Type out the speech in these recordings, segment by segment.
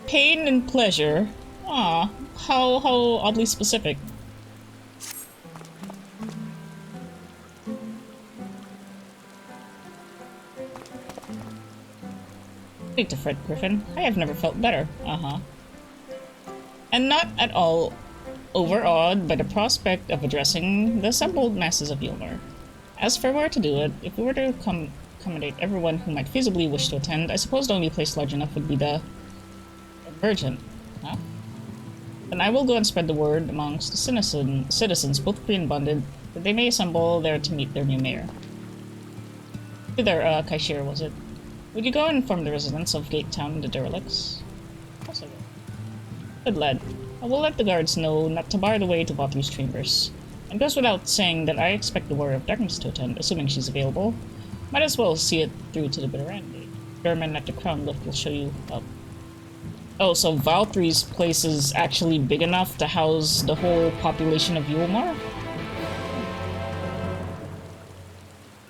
Pain and pleasure. Ah, how oddly specific. Need to fret, Griffin. I have never felt better. Uh-huh. And not at all overawed by the prospect of addressing the assembled masses of Yulmur. As for where to do it, if we were to accommodate everyone who might feasibly wish to attend, I suppose the only place large enough would be the Virgin. Huh? Then I will go and spread the word amongst the citizens, both free and bonded, that they may assemble there to meet their new mayor. There, Kaishir, was it? Would you go and inform the residents of Gate Town and the derelicts? Possible. Good lad. I will let the guards know not to bar the way to Vothru's chambers. And goes without saying that I expect the Warrior of Darkness to attend, assuming she's available. Might as well see it through to the bitter end. German at the Crown Lift will show you up. Oh, so Valtry's place is actually big enough to house the whole population of Yulmar?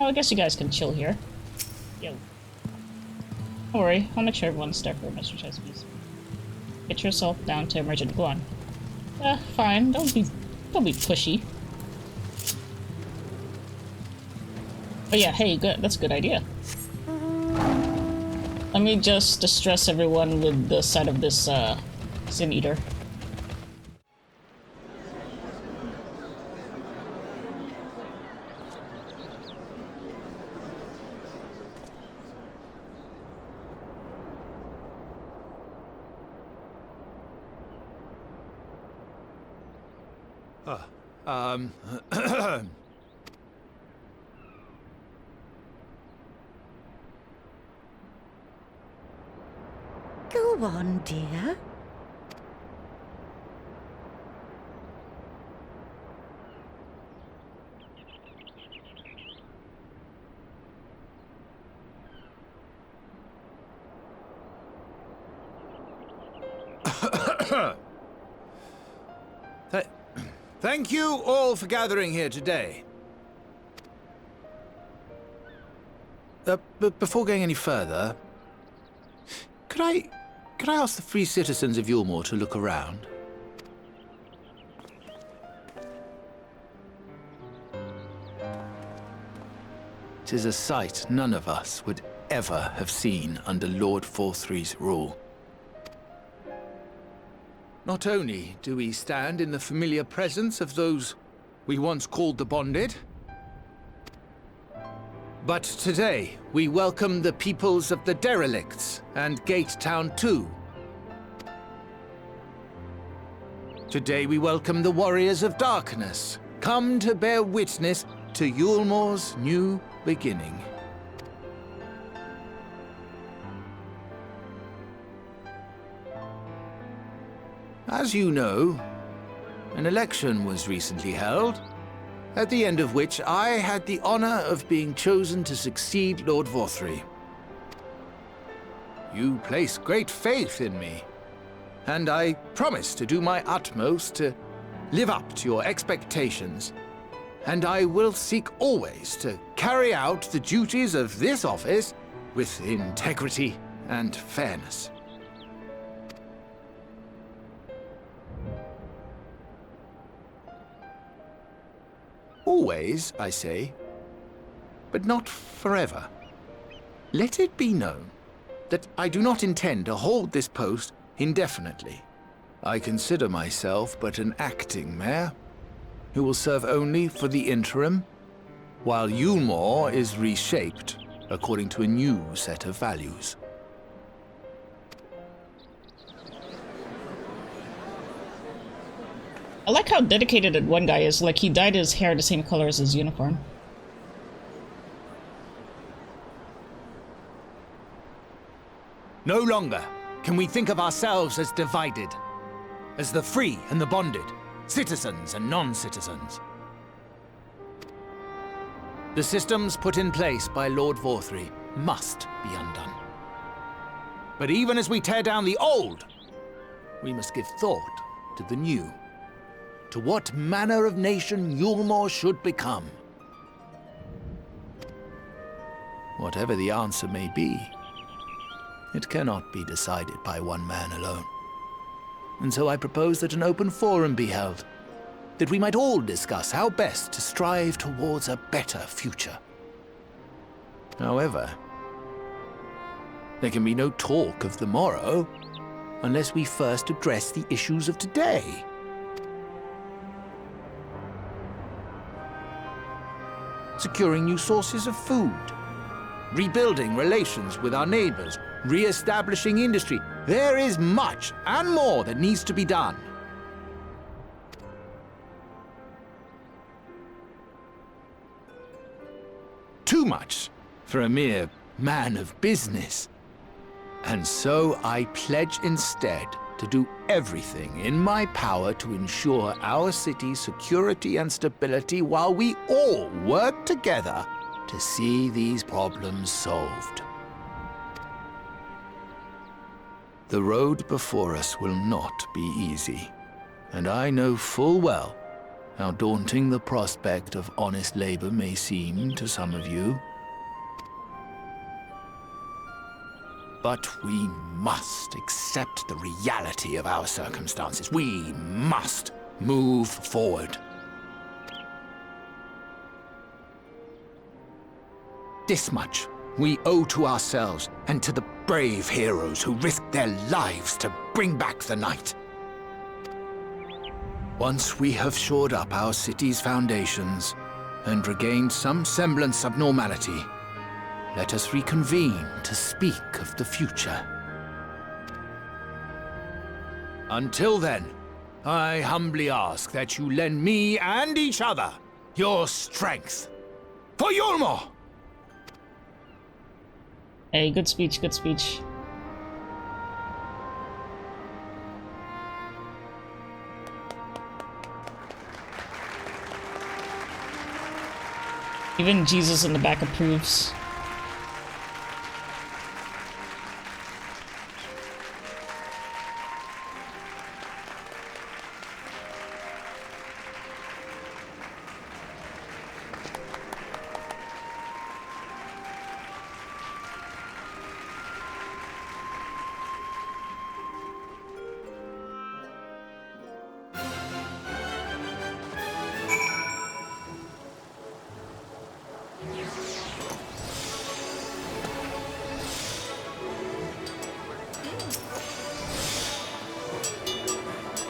Oh, I guess you guys can chill here. Yo. Don't worry, I'll make sure everyone's there for Mr. Chesapeake. Get yourself down to emergent. Go on. Fine. Don't be pushy. Oh yeah, hey, good. That's a good idea. Let me just distress everyone with the sight of this, Sin Eater. Go on, dear. Thank you all for gathering here today. But before going any further, could I ask the free citizens of Yulmur to look around? It is a sight none of us would ever have seen under Lord Forthry's rule. Not only do we stand in the familiar presence of those we once called the Bonded, but today we welcome the peoples of the Derelicts and Gate Town too. Today we welcome the Warriors of Darkness, come to bear witness to Yulmur's new beginning. As you know, an election was recently held, at the end of which I had the honor of being chosen to succeed Lord Forthry. You place great faith in me, and I promise to do my utmost to live up to your expectations, and I will seek always to carry out the duties of this office with integrity and fairness. Always, I say, but not forever. Let it be known that I do not intend to hold this post indefinitely. I consider myself but an acting mayor, who will serve only for the interim, while Yulmur is reshaped according to a new set of values. I like how dedicated that one guy is, like he dyed his hair the same color as his uniform. No longer can we think of ourselves as divided, as the free and the bonded, citizens and non-citizens. The systems put in place by Lord Forthry must be undone. But even as we tear down the old, we must give thought to the new, to what manner of nation Yulmur should become. Whatever the answer may be, It cannot be decided by one man alone. And so I propose that an open forum be held, that we might all discuss how best to strive towards a better future. However, there can be no talk of the morrow unless we first address the issues of today. Securing new sources of food, rebuilding relations with our neighbors, re-establishing industry. There is much and more that needs to be done. Too much for a mere man of business. And so I pledge instead to do everything in my power to ensure our city's security and stability while we all work together to see these problems solved. The road before us will not be easy, and I know full well how daunting the prospect of honest labor may seem to some of you. But we must accept the reality of our circumstances. We must move forward. This much we owe to ourselves and to the brave heroes who risked their lives to bring back the night. Once we have shored up our city's foundations and regained some semblance of normality, let us reconvene to speak of the future. Until then, I humbly ask that you lend me and each other your strength. For Yulmore! Hey, good speech, good speech. Even Jesus in the back approves.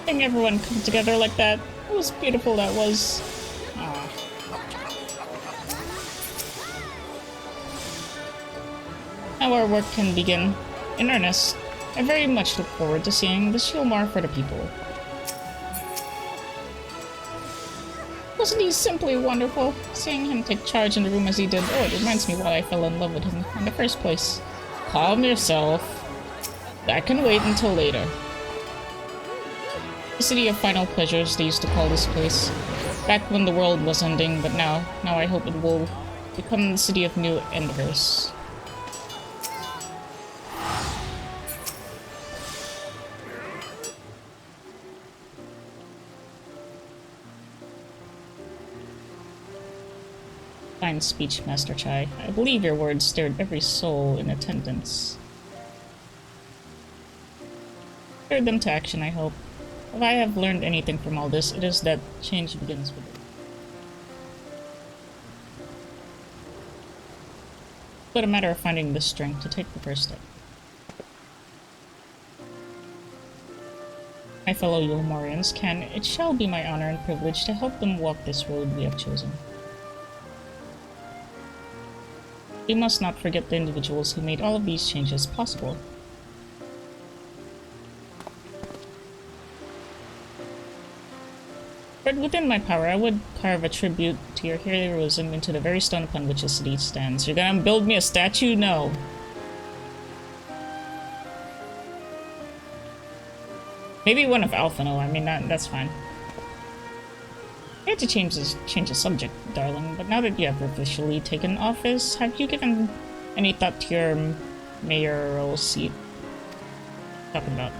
Seeing everyone come together like that, it was beautiful, that was. Aww. Now our work can begin in earnest. I very much look forward to seeing the Shilmar for the people. Wasn't he simply wonderful? Seeing him take charge in the room as he did, oh, it reminds me why I fell in love with him in the first place. Calm yourself. That can wait until later. The City of Final Pleasures, they used to call this place. Back when the world was ending, but now I hope it will become the City of New Endeavors. Fine speech, Master Chai. I believe your words stirred every soul in attendance. Stirred them to action, I hope. If I have learned anything from all this, it is that change begins with it. But a matter of finding the strength to take the first step. My fellow Yulmarians, it shall be my honor and privilege to help them walk this road we have chosen. We must not forget the individuals who made all of these changes possible. But within my power, I would carve a tribute to your heroism into the very stone upon which the city stands. You're gonna build me a statue? No. Maybe one of Alphino. I mean, that's fine. I had to change the subject, darling, but now that you have officially taken office, have you given any thought to your mayoral seat? Talking about.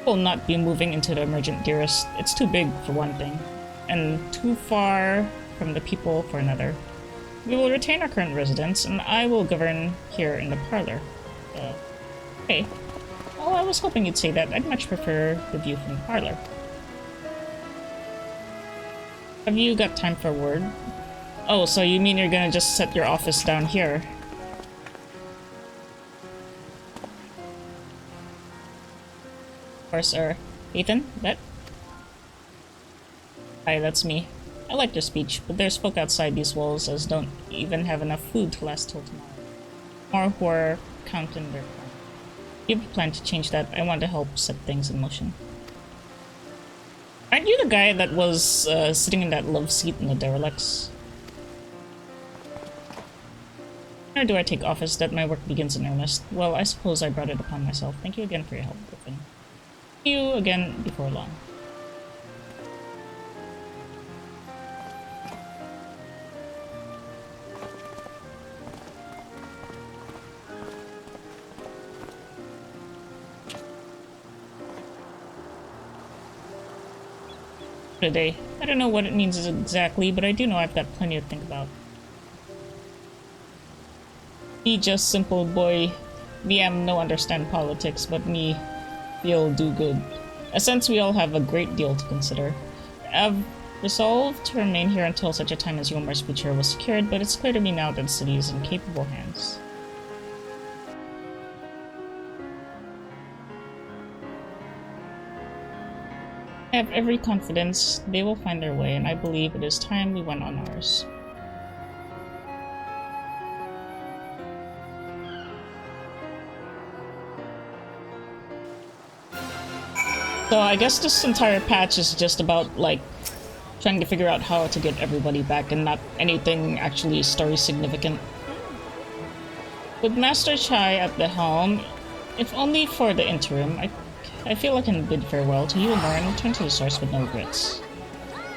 Will not be moving into the Emergent Dearest. It's too big for one thing, and too far from the people for another. We will retain our current residence, and I will govern here in the parlor. Okay. Oh, I was hoping you'd say that. I'd much prefer the view from the parlor. Have you got time for a word? Oh, so you mean you're gonna just set your office down here? Of course, Ethan, that? Hi, that's me. I like your speech, but there's folk outside these walls as don't even have enough food to last till tomorrow. More who are counting their crime. You have a plan to change that. I want to help set things in motion. Aren't you the guy that was sitting in that love seat in the derelicts? Or do I take office that my work begins in earnest? Well, I suppose I brought it upon myself. Thank you again for your help, Griffin. See you again before long. Today. I don't know what it means exactly, but I do know I've got plenty to think about. Me just simple boy, me am no understand politics, but me feel do good. A sense we all have a great deal to consider. I've resolved to remain here until such a time as Yomar's future was secured, but it's clear to me now that the city is in capable hands. I have every confidence they will find their way, and I believe it is time we went on ours. So I guess this entire patch is just about, like, trying to figure out how to get everybody back and not anything actually story significant. With Master Chai at the helm, if only for the interim, I feel I can bid farewell to you more and return to the source with no regrets.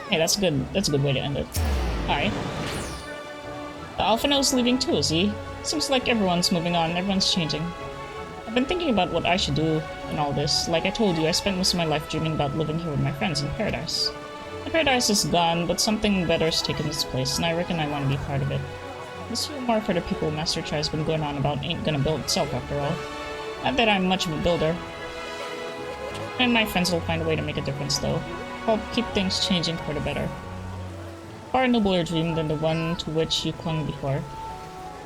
Hey, that's a good way to end it. Hi. The Alphino's leaving too, is he? Seems like everyone's moving on, everyone's changing. I've been thinking about what I should do in all this. Like I told you, I spent most of my life dreaming about living here with my friends in paradise. The paradise is gone, but something better's taken its place, and I reckon I want to be part of it. This more for the people Master Chai's been going on about ain't gonna build itself after all. Not that I'm much of a builder. And my friends will find a way to make a difference, though. Help keep things changing for the better. Far nobler dream than the one to which you clung before.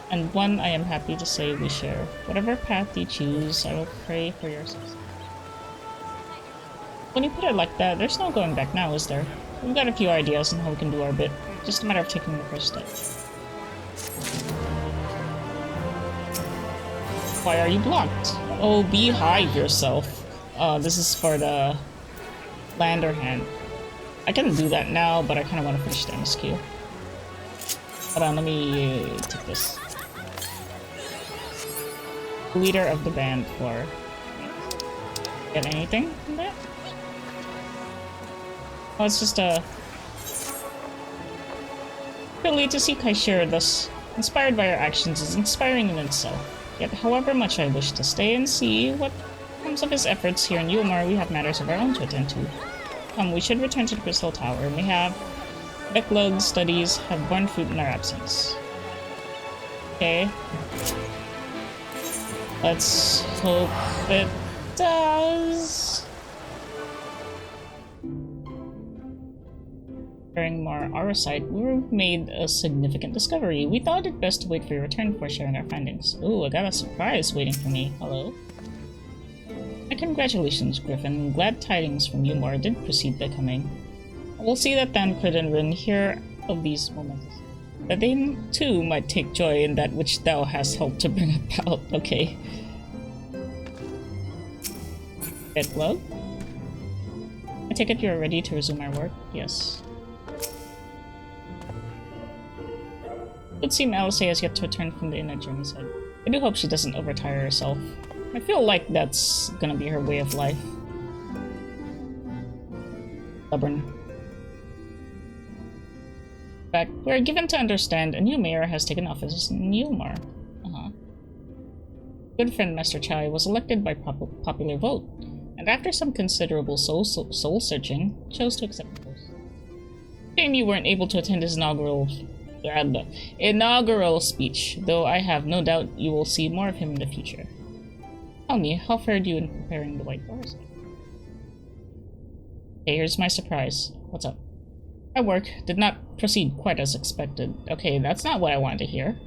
And one I am happy to say we share. Whatever path you choose, I will pray for your success. When you put it like that, there's no going back now, is there? We've got a few ideas on how we can do our bit. Just a matter of taking the first step. Why are you blocked? Oh, behave yourself. This is for the land or hand. I can do that now, but I kind of want to finish the MSQ. Hold on, let me take this. Leader of the band for... Get anything from that? Oh, it's just a... Really, to see Kaishira thus inspired by our actions is inspiring in itself. Yet, however much I wish to stay and see what comes of his efforts here in Yulmar, we have matters of our own to attend to. Come, we should return to the Crystal Tower. May have MacLeod's studies have borne fruit in our absence. Okay. Let's hope it does. During our site, we made a significant discovery. We thought it best to wait for your return before sharing our findings. Ooh, I got a surprise waiting for me. Hello? My congratulations, Griffin. Glad tidings from Yulmar did precede the coming. We'll see that Thancred and Rin hear of these moments. That they too might take joy in that which thou hast helped to bring about. Okay. MacLeod? I take it you're ready to resume our work? Yes. It would seem Alice has yet to return from the inner journey side. I do hope she doesn't overtire herself. I feel like that's gonna be her way of life. Stubborn. In fact, we are given to understand a new mayor has taken office in Yulmar. Good friend Master Chai was elected by popular vote, and after some considerable soul searching, chose to accept the post. Shame you weren't able to attend his inaugural inaugural speech, though I have no doubt you will see more of him in the future. Tell me, how fared you in preparing the White Forest? Okay, here's my surprise. What's up? My work did not proceed quite as expected. Okay, that's not what I wanted to hear.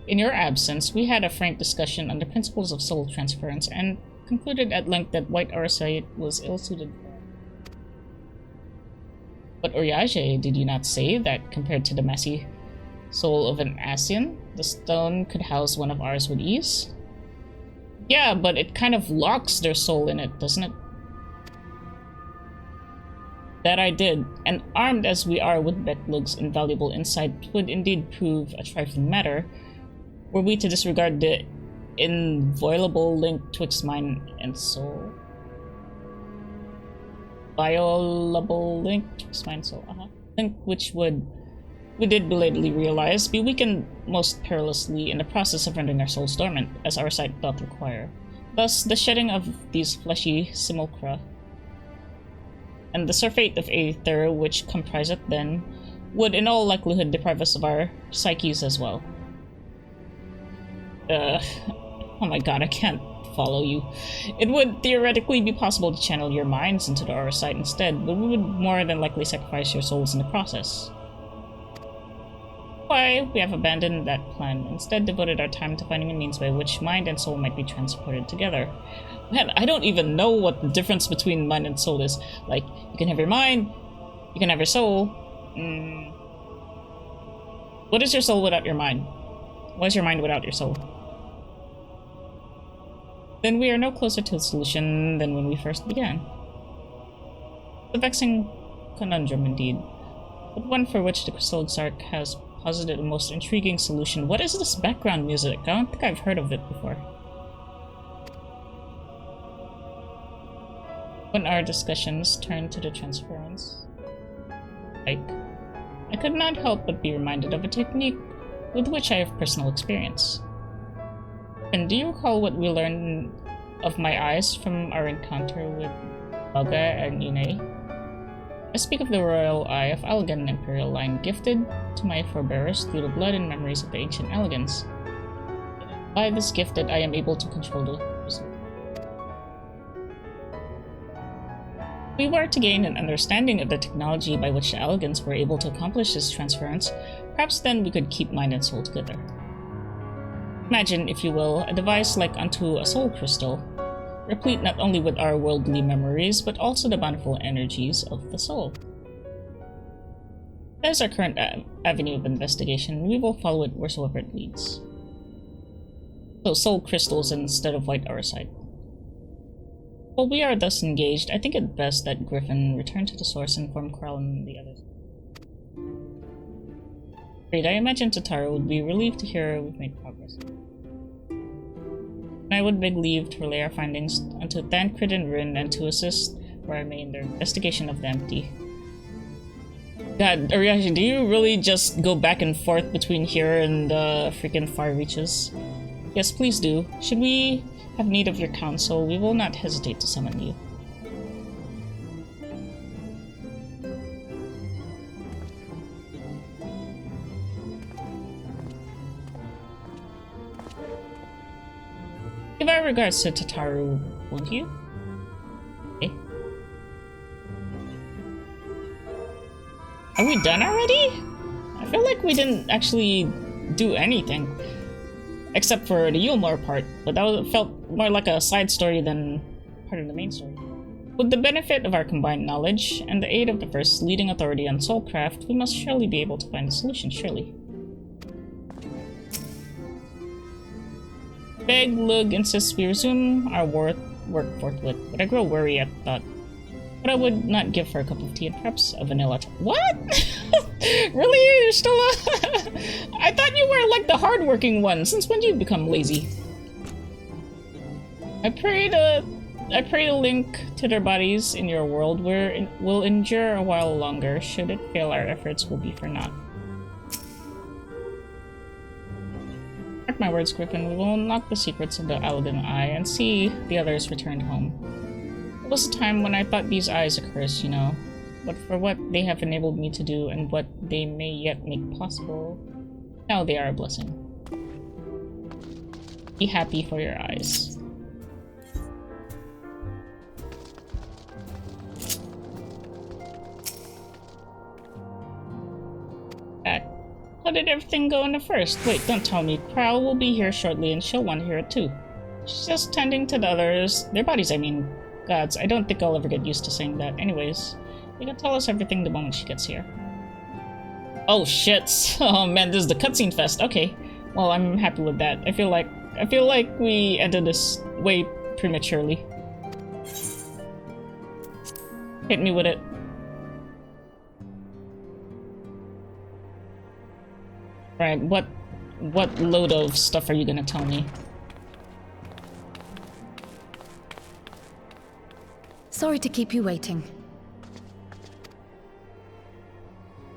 In your absence, we had a frank discussion on the principles of soul transference and concluded at length that White Arasite was ill-suited for it. But Uriaje, did you not say that compared to the messy soul of an Asian, the stone could house one of ours with ease? Yeah, but it kind of locks their soul in it, doesn't it? That I did, and armed as we are with MacLeod's invaluable insight would indeed prove a trifling matter, were we to disregard the inviolable link twixt mind and soul. Violable link twixt mind and soul, link which would, we did belatedly realize, be weakened most perilously in the process of rendering our souls dormant, as our sight doth require. Thus, the shedding of these fleshy simulacra and the surfeit of aether which comprise it then, would in all likelihood deprive us of our psyches as well. Oh my god, I can't follow you. It would theoretically be possible to channel your minds into the aura site instead, but we would more than likely sacrifice your souls in the process. Why, we have abandoned that plan, instead devoted our time to finding a means by which mind and soul might be transported together. Man, I don't even know what the difference between mind and soul is. Like, you can have your mind, you can have your soul. What is your soul without your mind? What is your mind without your soul? Then we are no closer to the solution than when we first began. A vexing conundrum indeed, but one for which the Crystal Exarch has posited a most intriguing solution. What is this background music? I don't think I've heard of it before. When our discussions turned to the transference, I could not help but be reminded of a technique with which I have personal experience. And do you recall what we learned of my eyes from our encounter with Baga and Yune? I speak of the royal eye of Allegan Imperial line gifted to my forebears through the blood and memories of the ancient Allegans. By this gift that I am able to control the result. We were to gain an understanding of the technology by which the Allegans were able to accomplish this transference. Perhaps then we could keep mind and soul together. Imagine, if you will, a device like unto a soul crystal, replete not only with our worldly memories, but also the bountiful energies of the soul. That is our current avenue of investigation. We will follow it wheresoever it leads. So, soul crystals instead of white arasite. While we are thus engaged, I think it best that Griffin return to the source and inform Krell and the others. Great, I imagine Tataru would be relieved to hear we've made progress. And I would beg leave to relay our findings unto Thancred and Rin and to assist where I may in their investigation of the empty. God, Ariashi, do you really just go back and forth between here and the freaking far reaches? Yes, please do. Should we have need of your counsel, we will not hesitate to summon you. Give our regards to Tataru, won't you? Okay. Are we done already? I feel like we didn't actually do anything. Except for the Yulmore part, but that felt more like a side story than part of the main story. With the benefit of our combined knowledge, and the aid of the first leading authority on soulcraft, we must surely be able to find a solution, surely. Beg Lug insists we resume our work forthwith, but I grow weary at the thought. But I would not give for a cup of tea and perhaps a vanilla What? Really? You're still I thought you were like the hardworking one. Since when did you become lazy? I pray the link to their bodies in your world will endure a while longer. Should it fail, our efforts will be for naught. Mark my words, Griffin. We will unlock the secrets of the Allegan Eye and see the others returned home. It was a time when I thought these eyes a curse, but for what they have enabled me to do and what they may yet make possible, Now they are a blessing. Be happy for your eyes. Back. How did everything go in the first? Wait, don't tell me. Prowl will be here shortly and she'll want to hear it too. She's just tending to the others. Their bodies, I mean. Gods, I don't think I'll ever get used to saying that. Anyways, you can tell us everything the moment she gets here. Oh shit. Oh man, this is the cutscene fest. Okay. Well, I'm happy with that. I feel like we ended this way prematurely. Hit me with it. Right, what load of stuff are you gonna tell me? Sorry to keep you waiting.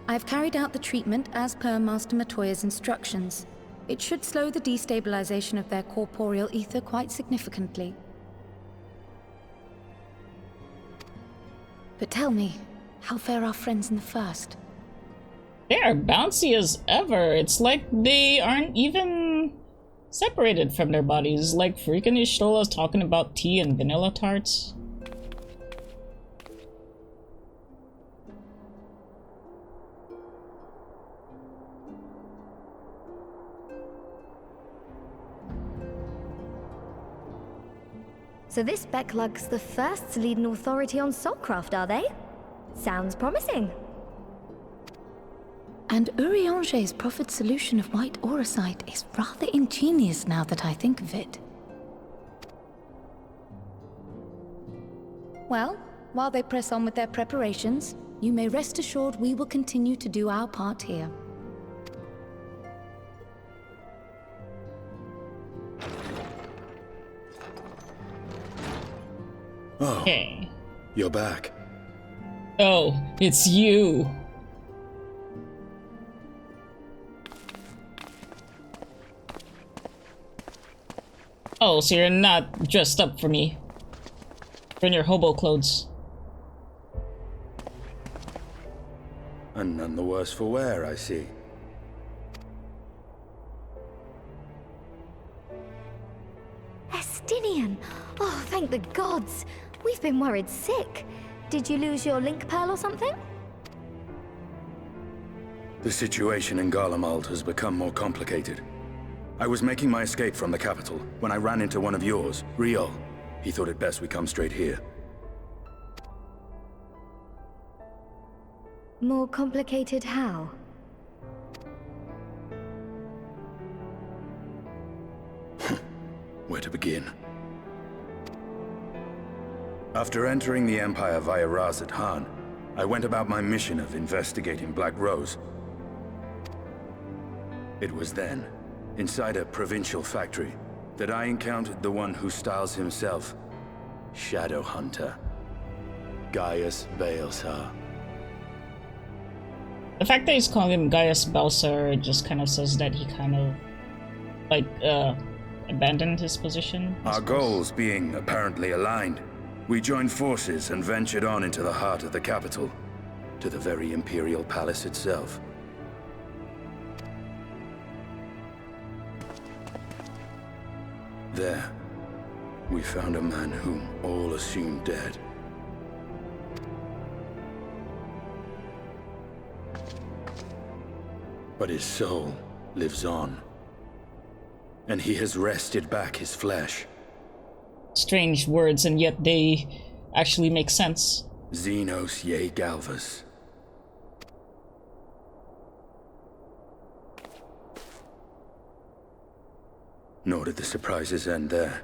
I've carried out the treatment as per Master Matoya's instructions. It should slow the destabilization of their corporeal ether quite significantly. But tell me, how fare our friends in the first? They are bouncy as ever. It's like they aren't even separated from their bodies. Like freaking Ishtola's talking about tea and vanilla tarts. So this Becklug's the first to lead an authority on soulcraft, are they? Sounds promising. And Urianger's proffered solution of white auracite is rather ingenious now that I think of it. Well, while they press on with their preparations, you may rest assured we will continue to do our part here. Oh, Okay. you're back. Oh, it's you. Oh, so you're not dressed up for me. You're in your hobo clothes. And none the worse for wear, I see. Estinian! Oh, thank the gods! We've been worried sick. Did you lose your link pearl or something? The situation in Garlemald has become more complicated. I was making my escape from the capital when I ran into one of yours, Riol. He thought it best we come straight here. More complicated how? Where to begin? After entering the Empire via Razat Han, I went about my mission of investigating Black Rose. It was then, inside a provincial factory, that I encountered the one who styles himself Shadow Hunter, Gaius Balsar. The fact that he's calling him Gaius Balsar just kind of says that he kind of, like, abandoned his position. I Our suppose. goals being apparently aligned, we joined forces and ventured on into the heart of the capital, to the very Imperial Palace itself. There, we found a man whom all assumed dead. But his soul lives on, and he has wrested back his flesh. Strange words, and yet they actually make sense. Xenos ye Galvas. Nor did the surprises end there,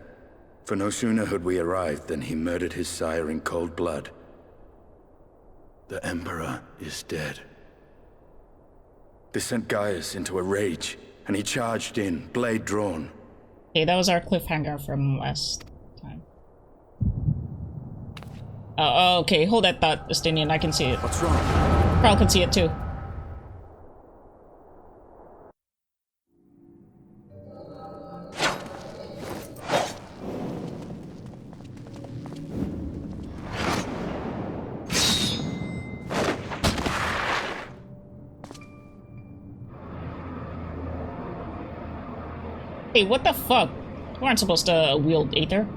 for no sooner had we arrived than he murdered his sire in cold blood. The Emperor is dead. This sent Gaius into a rage, and he charged in, blade drawn. Okay, that was our cliffhanger from last time. Oh, okay, hold that thought, Estinian, I can see it. What's wrong? Carl can see it too. Hey, what the fuck? We aren't supposed to wield Aether.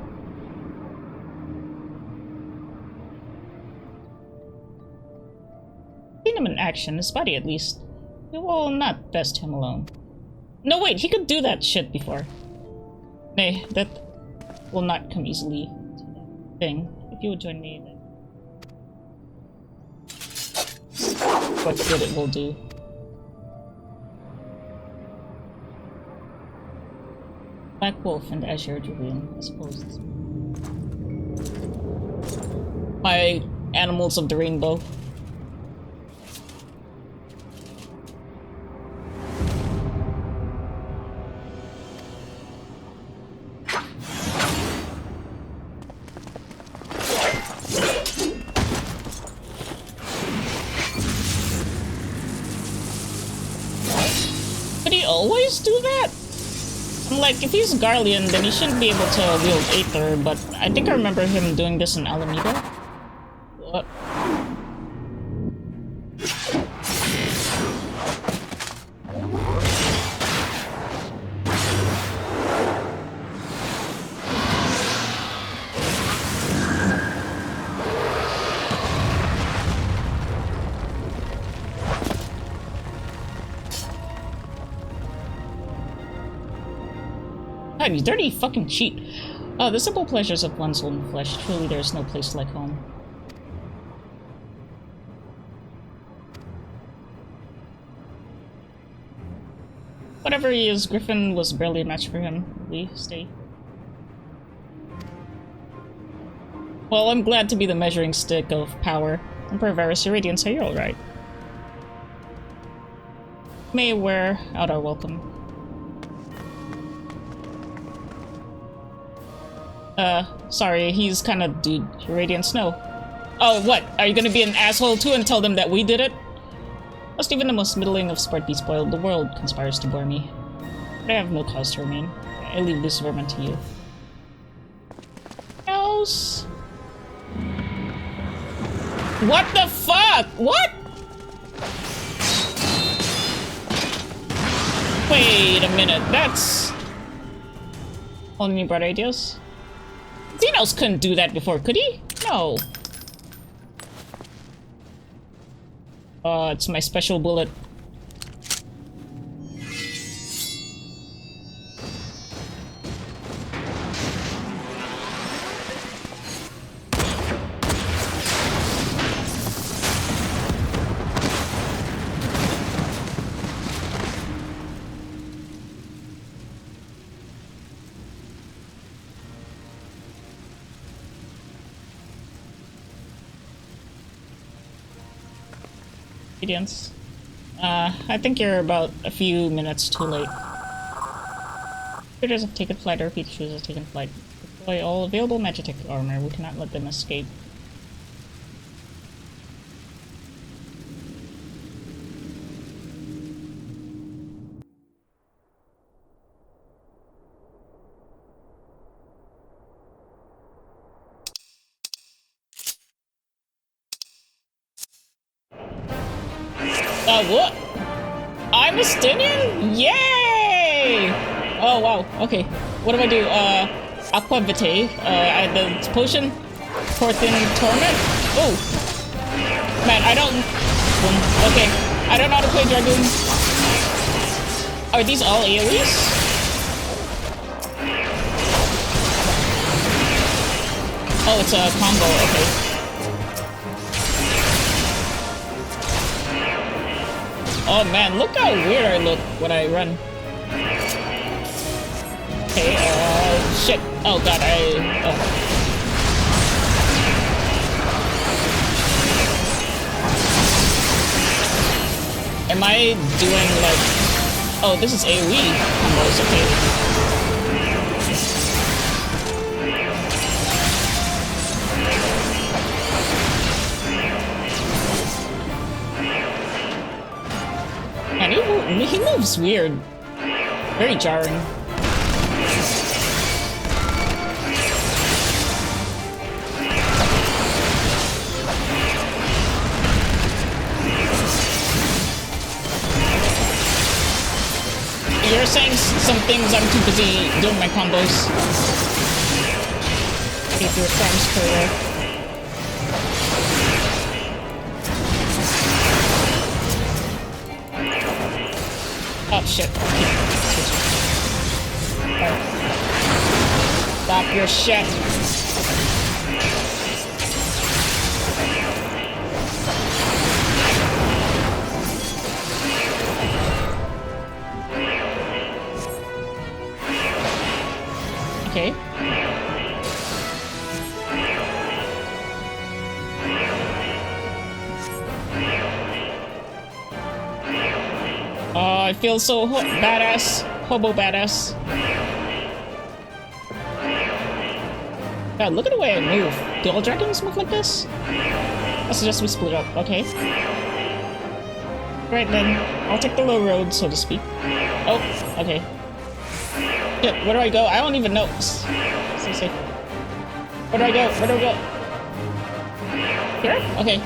Seen him in action, his body at least. We will not best him alone. No, wait, he could do that shit before. Nay, that will not come easily to that thing. If you would join me, then what good it will do. Black Wolf and Azure Dragoon, I suppose. My animals of the rainbow. Could he always do that? I'm like, if he's Garlean, then he shouldn't be able to wield Aether, but I think I remember him doing this in Alameda. What? God, you dirty fucking cheat. The simple pleasures of one's own flesh. Truly, there is no place like home. Whatever he is, Griffin was barely a match for him. We stay. Well, I'm glad to be the measuring stick of power. Emperor Varus, your radiance, are you alright? May wear out our welcome. Sorry, he's kinda dude. Radiant Snow. Oh, what? Are you gonna be an asshole too and tell them that we did it? Lest even the most middling of sport be spoiled, the world conspires to bore me. But I have no cause to remain. I leave this vermin to you. Else? What the fuck? What? Wait a minute, that's... Only bright ideas? Xenos couldn't do that before, could he? No. It's my special bullet. I think you're about a few minutes too late. Critters have taken flight, or Pikachu's have taken flight. Deploy all available Magitek armor. We cannot let them escape. What? I'm a Stinian? Yay! Oh, wow. Okay. What do I do? Aqua Vitae. I had the potion. Porthin Torment. Oh. Man, I don't... Okay. I don't know how to play Dragoon. Are these all AoEs? Oh, it's a combo. Okay. Oh man, look how weird I look when I run. Okay, shit. Oh god, oh. Am I doing like... Oh, this is AoE combos, okay. Man, he moves weird. Very jarring. You're saying some things, I'm too busy doing my combos. Get your farms further. Oh shit. Oh. Stop your shit. Okay. Oh, I feel so badass. Hobo badass. God, look at the way I move. Do all dragons move like this? I suggest we split up, okay? Right then, I'll take the low road, so to speak. Oh, okay. Shit, where do I go? I don't even know. Stay safe. Where do I go? Where do I go? Here? Okay.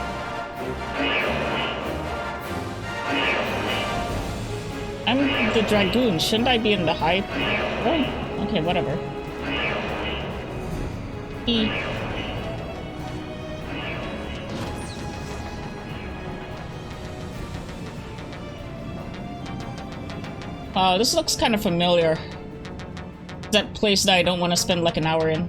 I'm the dragoon. Shouldn't I be in the high? Oh, okay, whatever. E. This looks kind of familiar. That place that I don't want to spend like an hour in.